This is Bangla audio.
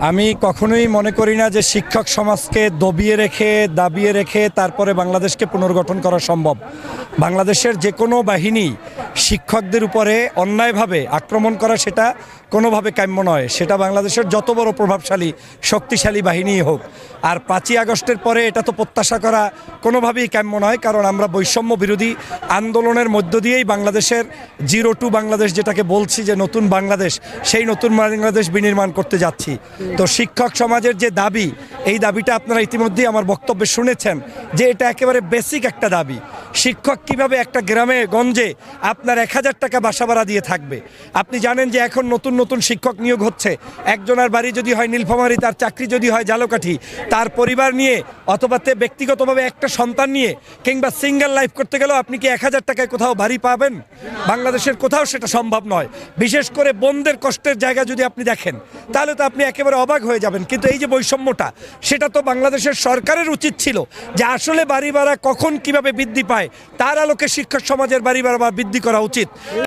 আমি কখনোই মনে করি না যে শিক্ষক সমাজকে দাবিয়ে রেখে তারপরে বাংলাদেশকে পুনর্গঠন করা সম্ভব। বাংলাদেশের যে কোনো বাহিনী শিক্ষকদের উপরে অন্যায়ভাবে আক্রমণ করা সেটা কোনোভাবে কাম্য নয়। সেটা বাংলাদেশের যত বড় প্রভাবশালী শক্তিশালী বাহিনীই হোক। আর 5ই আগস্টের পরে এটা তো প্রত্যাশা করা কোনোভাবেই কাম্য নয়, কারণ আমরা বৈষম্য বিরোধী আন্দোলনের মধ্য দিয়েই বাংলাদেশের জিরো টু বাংলাদেশ যেটাকে বলছি, যে নতুন বাংলাদেশ, সেই নতুন বাংলাদেশ বিনির্মাণ করতে যাচ্ছি। তো শিক্ষক সমাজের যে দাবি, এই দাবিটা আপনারা ইতিমধ্যেই আমার বক্তব্যে শুনেছেন যে এটা একেবারে বেসিক একটা দাবি। শিক্ষক কিভাবে একটা গ্রামে গঞ্জে আপনার 1000 টাকা বাসা ভাড়া দিয়ে থাকবে? আপনি জানেন যে এখন নতুন নতুন শিক্ষক নিয়োগ হচ্ছে। একজনের বাড়ি যদি হয় নীলফামারী, তার চাকরি যদি হয় ঝালকাঠি, তার পরিবার নিয়ে অথবা ব্যক্তিগতভাবে একটা সন্তান নিয়ে কিংবা সিঙ্গেল লাইফ করতে গেলেও আপনি কি 1000 টাকায় কোথাও বাড়ি পাবেন? বাংলাদেশের কোথাও সেটা সম্ভব নয়। বিশেষ করে বোনদের কষ্টের জায়গা যদি আপনি দেখেন, তাহলে তো আপনি একেবারে অবাক হয়ে যাবেন। কিন্তু এই যে বৈষম্যটা, সেটা তো বাংলাদেশের সরকারের উচিত ছিল যে আসলে বাড়ি ভাড়া কখন কিভাবে বৃদ্ধি পায় তার আলোকে শিক্ষক সমাজের বাড়ি ভাড়া বৃদ্ধি করা উচিত।